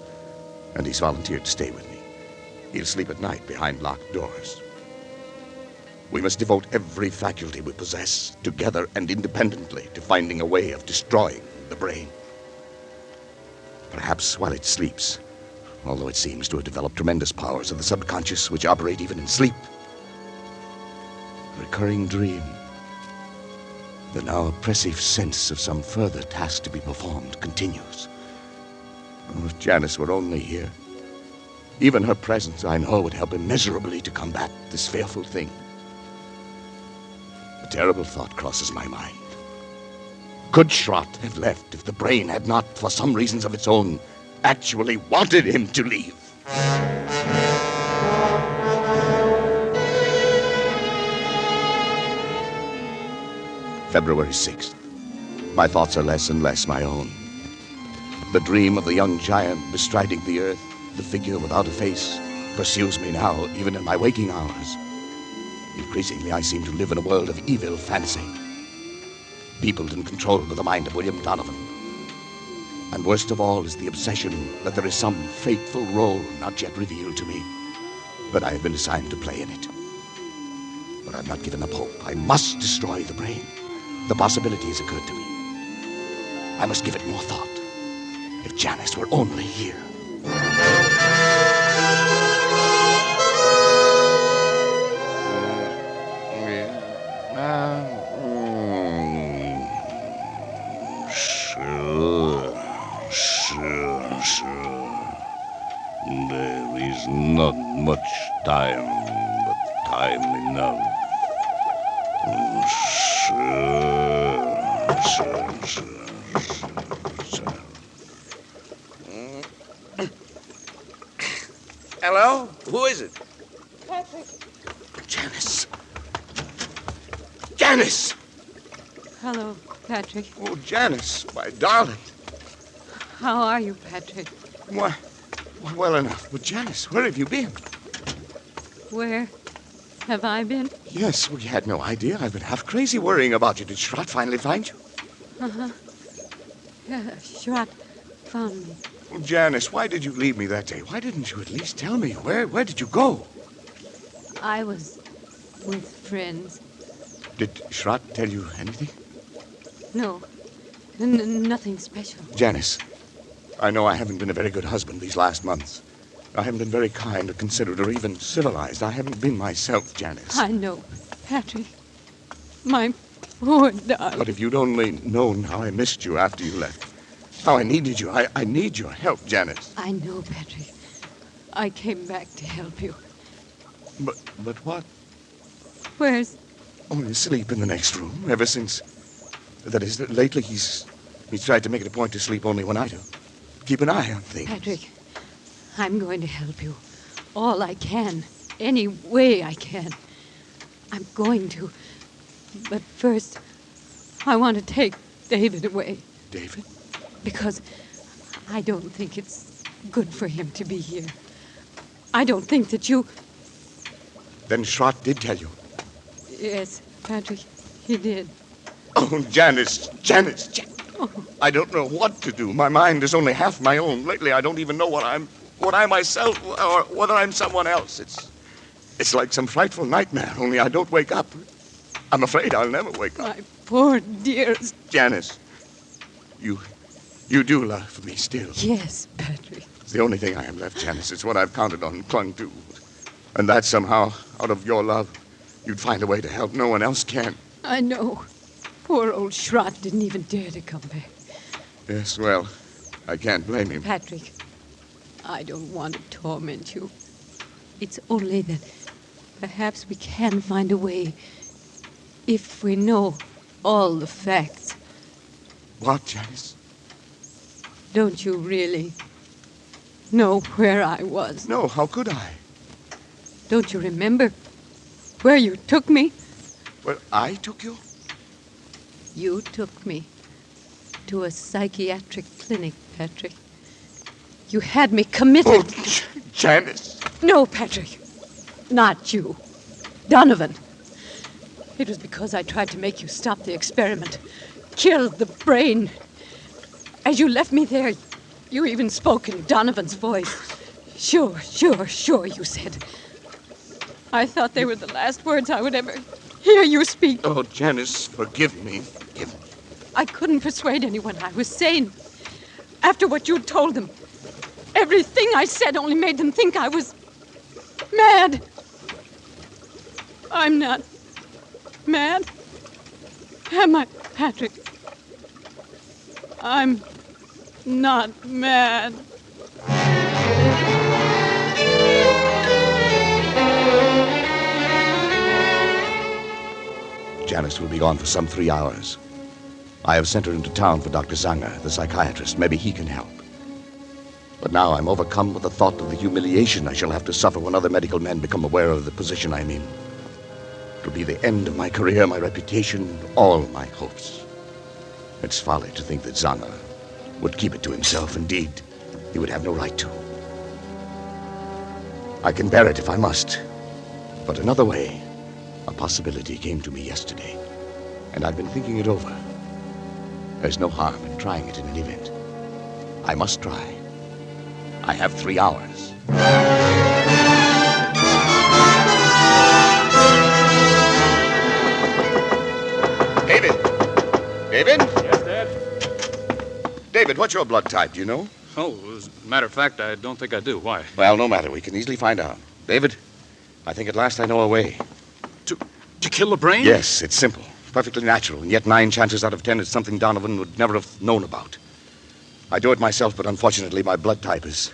And he's volunteered to stay with me. He'll sleep at night behind locked doors. We must devote every faculty we possess, together and independently, to finding a way of destroying the brain. Perhaps while it sleeps, although it seems to have developed tremendous powers of the subconscious which operate even in sleep. A recurring dream. The now oppressive sense of some further task to be performed continues. Oh, if Janice were only here. Even her presence, I know, would help immeasurably to combat this fearful thing. A terrible thought crosses my mind. Could Schrott have left if the brain had not, for some reasons of its own, actually wanted him to leave? February 6th. My thoughts are less and less my own. The dream of the young giant bestriding the earth, the figure without a face, pursues me now, even in my waking hours. Increasingly, I seem to live in a world of evil fancy, peopled and controlled by the mind of William Donovan. And worst of all is the obsession that there is some fateful role not yet revealed to me, that I have been assigned to play in it. But I've not given up hope. I must destroy the brain. The possibility has occurred to me. I must give it more thought. If Janice were only here. Sure. There is not much time, but time enough. Sure. Hello? Who is it? Patrick. Janice! Janice! Hello, Patrick. Oh, Janice, my darling. How are you, Patrick? Why, well enough. But Janice, where have you been? Where have I been? Yes, we had no idea. I've been half crazy worrying about you. Did Schrott finally find you? Uh-huh. Schrott found me. Well, Janice, why did you leave me that day? Why didn't you at least tell me? Where did you go? I was with friends. Did Schrott tell you anything? No, nothing special. Janice, I know I haven't been a very good husband these last months. I haven't been very kind or considerate or even civilized. I haven't been myself, Janice. I know, Patrick. My poor darling. But if you'd only known how I missed you after you left, how I needed you, I need your help, Janice. I know, Patrick. I came back to help you. But what? Where's... Only asleep in the next room ever since... That is, lately he's tried to make it a point to sleep only when I do. Keep an eye on things. Patrick, I'm going to help you. All I can. Any way I can. I'm going to. But first, I want to take David away. David? Because I don't think it's good for him to be here. I don't think that you... Then Schrott did tell you. Yes, Patrick, he did. Oh, Janice. Oh. I don't know what to do. My mind is only half my own. Lately, I don't even know what I myself, or whether I'm someone else. It's like some frightful nightmare, only I don't wake up. I'm afraid I'll never wake up. My poor dearest. Janice, you do love me still. Yes, Patrick. It's the only thing I have left, Janice. It's what I've counted on and clung to. And that somehow, out of your love, you'd find a way to help. No one else can. I know. Poor old Schrott didn't even dare to come back. Yes, well, I can't blame him. Patrick, I don't want to torment you. It's only that perhaps we can find a way if we know all the facts. What, Janice? Don't you really know where I was? No, how could I? Don't you remember where you took me? Where I took you? You took me to a psychiatric clinic, Patrick. You had me committed. Oh, Janice. No, Patrick. Not you. Donovan. It was because I tried to make you stop the experiment. Kill the brain. As you left me there, you even spoke in Donovan's voice. Sure, you said. I thought they were the last words I would ever hear you speak. Oh, Janice, forgive me. I couldn't persuade anyone I was sane. After what you told them, everything I said only made them think I was mad. I'm not mad. Am I, Patrick? I'm not mad. Janice will be gone for some 3 hours. I have sent her into town for Dr. Zanger, the psychiatrist. Maybe he can help. But now I'm overcome with the thought of the humiliation I shall have to suffer when other medical men become aware of the position I'm in. It'll be the end of my career, my reputation, all my hopes. It's folly to think that Zanger would keep it to himself. Indeed, he would have no right to. I can bear it if I must. But another way, a possibility came to me yesterday, and I've been thinking it over. There's no harm in trying it in any event. I must try. I have 3 hours. David! Yes, Dad? David, what's your blood type, do you know? Oh, as a matter of fact, I don't think I do. Why? Well, no matter. We can easily find out. David, I think at last I know a way. To kill the brain? Yes, it's simple. Perfectly natural, and yet 9 chances out of 10 it's something Donovan would never have known about. I do it myself, but unfortunately my blood type is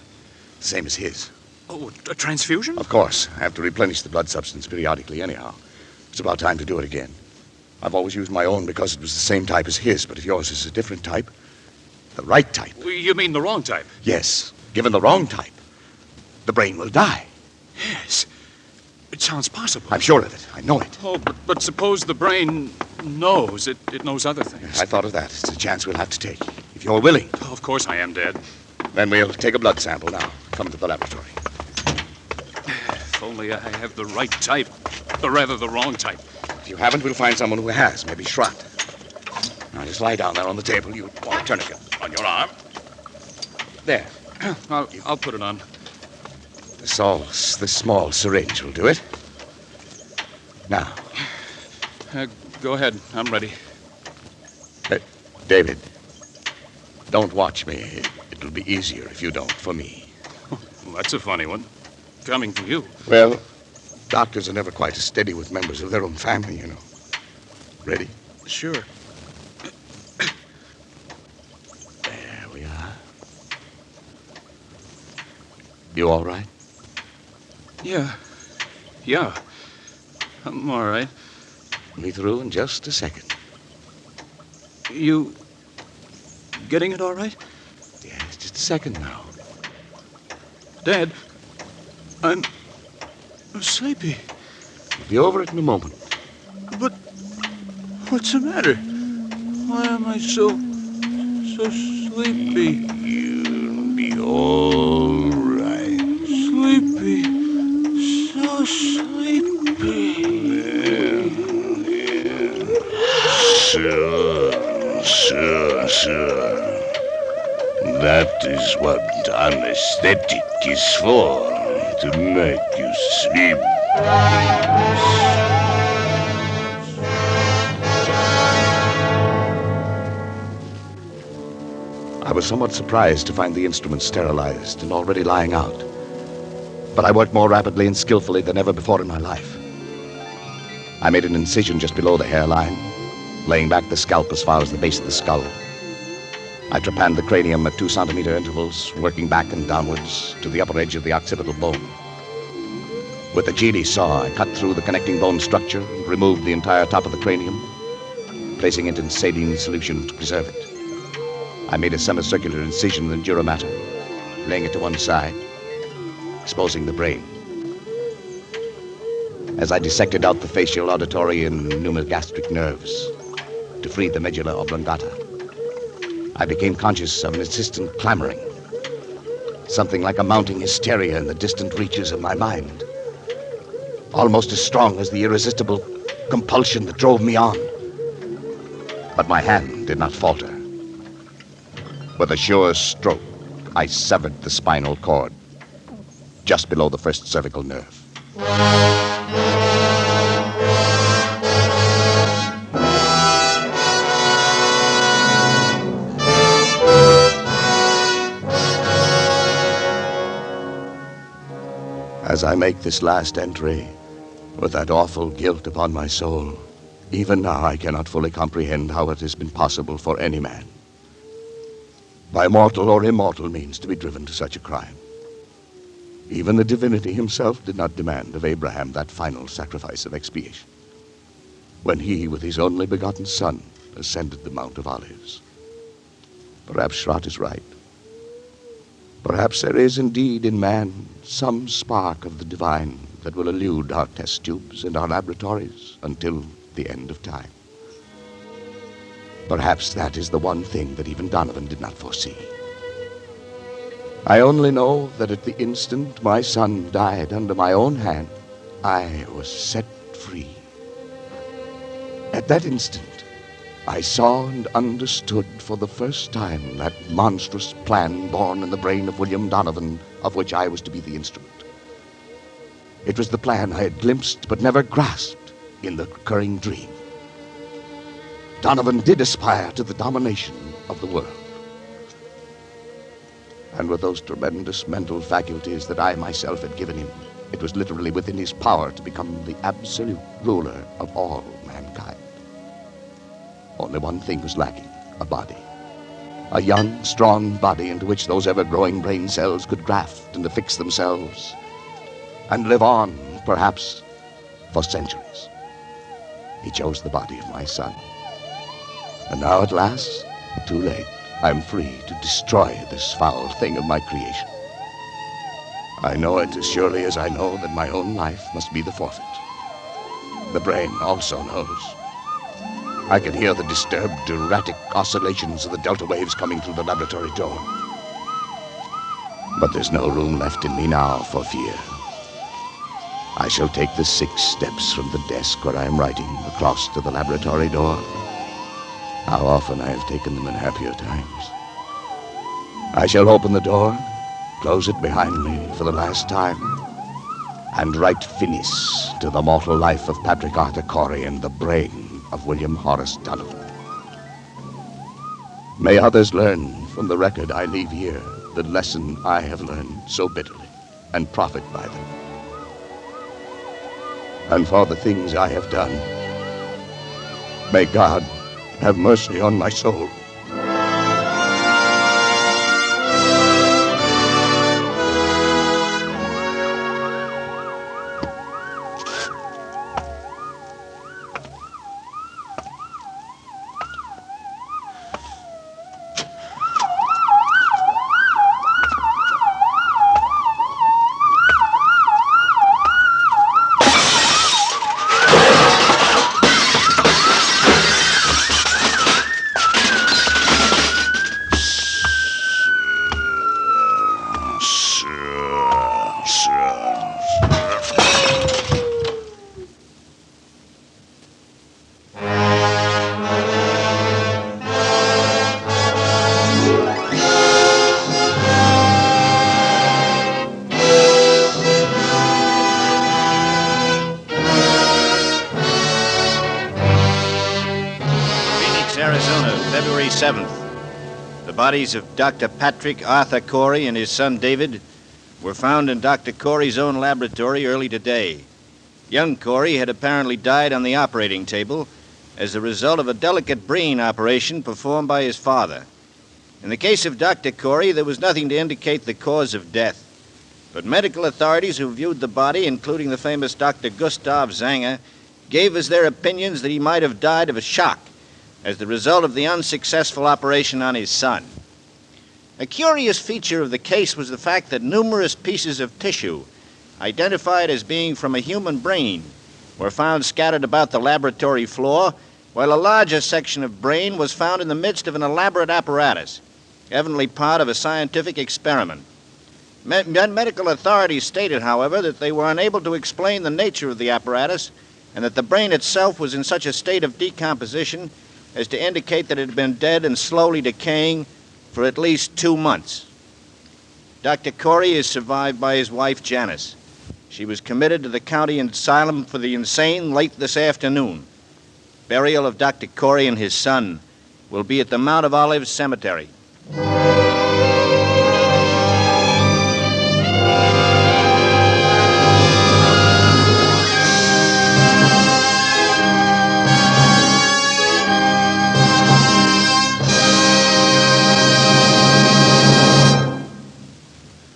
the same as his. Oh, a transfusion? Of course. I have to replenish the blood substance periodically anyhow. It's about time to do it again. I've always used my own because it was the same type as his, but if yours is a different type, the right type. You mean the wrong type? Yes. Given the wrong type, the brain will die. Yes. It sounds possible. I'm sure of it. I know it. Oh, but suppose the brain knows. It knows other things. I thought of that. It's a chance we'll have to take. If you're willing. Oh, of course I am, Dad. Then we'll take a blood sample now. Come to the laboratory. If only I have the right type. Or rather, the wrong type. If you haven't, we'll find someone who has. Maybe Schrott. Now, just lie down there on the table. You want a tourniquet on your arm. There. I'll put it on. This small syringe will do it. Now. Go ahead. I'm ready. David, don't watch me. It it'll be easier if you don't, for me. Well, that's a funny one. Coming from you. Well, doctors are never quite as steady with members of their own family, you know. Ready? Sure. There we are. You all right? Yeah. I'm all right. Me through in just a second. You getting it all right? Yes, just a second now. Dad, I'm sleepy. It'll be over in a moment. But what's the matter? Why am I so sleepy? You'll be all right. Sleepy. So sleepy. Sure. That is what anesthetic is for, to make you sleep. I was somewhat surprised to find the instrument sterilized and already lying out. But I worked more rapidly and skillfully than ever before in my life. I made an incision just below the hairline, laying back the scalp as far as the base of the skull. I trepanned the cranium at 2-centimeter intervals, working back and downwards to the upper edge of the occipital bone. With the GD saw, I cut through the connecting bone structure and removed the entire top of the cranium, placing it in saline solution to preserve it. I made a semicircular incision in the dura mater, laying it to one side, exposing the brain. As I dissected out the facial, auditory, and pneumogastric nerves to free the medulla oblongata, I became conscious of an insistent clamoring, something like a mounting hysteria in the distant reaches of my mind, almost as strong as the irresistible compulsion that drove me on. But my hand did not falter. With a sure stroke, I severed the spinal cord just below the first cervical nerve. As I make this last entry, with that awful guilt upon my soul, even now I cannot fully comprehend how it has been possible for any man, by mortal or immortal means, to be driven to such a crime. Even the divinity himself did not demand of Abraham that final sacrifice of expiation, when he, with his only begotten son, ascended the Mount of Olives. Perhaps Schrott is right. Perhaps there is indeed in man some spark of the divine that will elude our test tubes and our laboratories until the end of time. Perhaps that is the one thing that even Donovan did not foresee. I only know that at the instant my son died under my own hand, I was set free. At that instant, I saw and understood for the first time that monstrous plan born in the brain of William Donovan, of which I was to be the instrument. It was the plan I had glimpsed but never grasped in the recurring dream. Donovan did aspire to the domination of the world. And with those tremendous mental faculties that I myself had given him, it was literally within his power to become the absolute ruler of all mankind. Only one thing was lacking: a body. A young, strong body into which those ever-growing brain cells could graft and affix themselves and live on, perhaps, for centuries. He chose the body of my son. And now, at last, too late, I'm free to destroy this foul thing of my creation. I know it as surely as I know that my own life must be the forfeit. The brain also knows. I can hear the disturbed, erratic oscillations of the delta waves coming through the laboratory door. But there's no room left in me now for fear. I shall take the 6 steps from the desk where I am writing across to the laboratory door. How often I have taken them in happier times. I shall open the door, close it behind me for the last time, and write finis to the mortal life of Patrick Arthur Corey and the brain of William Horace Donovan. May others learn from the record I leave here the lesson I have learned so bitterly, and profit by them. And for the things I have done, may God have mercy on my soul. Arizona, February 7th. The bodies of Dr. Patrick Arthur Corey and his son David were found in Dr. Corey's own laboratory early today. Young Corey had apparently died on the operating table as a result of a delicate brain operation performed by his father. In the case of Dr. Corey, there was nothing to indicate the cause of death. But medical authorities who viewed the body, including the famous Dr. Gustav Zanger, gave us their opinions that he might have died of a shock as the result of the unsuccessful operation on his son. A curious feature of the case was the fact that numerous pieces of tissue, identified as being from a human brain, were found scattered about the laboratory floor, while a larger section of brain was found in the midst of an elaborate apparatus, evidently part of a scientific experiment. Medical authorities stated, however, that they were unable to explain the nature of the apparatus and that the brain itself was in such a state of decomposition as to indicate that it had been dead and slowly decaying for at least 2 months. Dr. Corey is survived by his wife, Janice. She was committed to the county asylum for the insane late this afternoon. Burial of Dr. Corey and his son will be at the Mount of Olives Cemetery.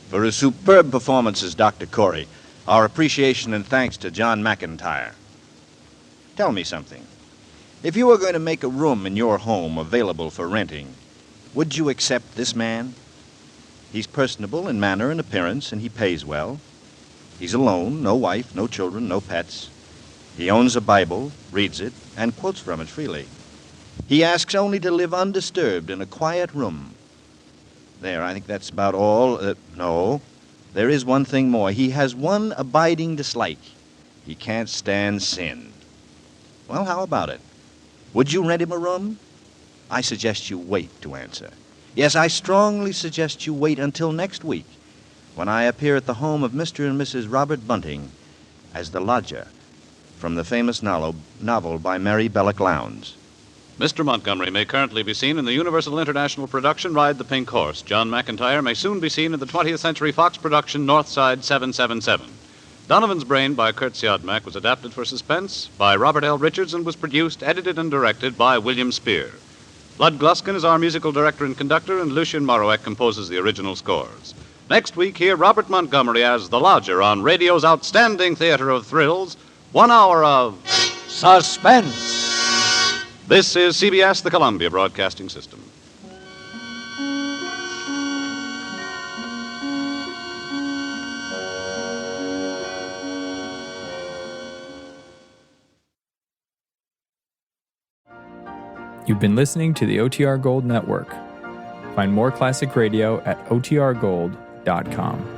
For his superb performance as Dr. Corey, our appreciation and thanks to John McIntyre. Tell me something. If you were going to make a room in your home available for renting, would you accept this man? He's personable in manner and appearance, and he pays well. He's alone, no wife, no children, no pets. He owns a Bible, reads it, and quotes from it freely. He asks only to live undisturbed in a quiet room. There, I think that's about all. No, there is one thing more. He has one abiding dislike. He can't stand sin. Well, how about it? Would you rent him a room? I suggest you wait to answer. Yes, I strongly suggest you wait until next week, when I appear at the home of Mr. and Mrs. Robert Bunting as the lodger from the famous novel by Mary Belloc Lowndes. Mr. Montgomery may currently be seen in the Universal International production Ride the Pink Horse. John McIntyre may soon be seen in the 20th Century Fox production Northside 777. Donovan's Brain by Kurt Siodmak was adapted for suspense by Robert L. Richards and was produced, edited, and directed by William Spear. Lud Gluskin is our musical director and conductor, and Lucien Morawek composes the original scores. Next week, hear Robert Montgomery as the lodger on radio's outstanding theater of thrills, 1 hour of suspense. This is CBS, the Columbia Broadcasting System. You've been listening to the OTR Gold Network. Find more classic radio at otrgold.com.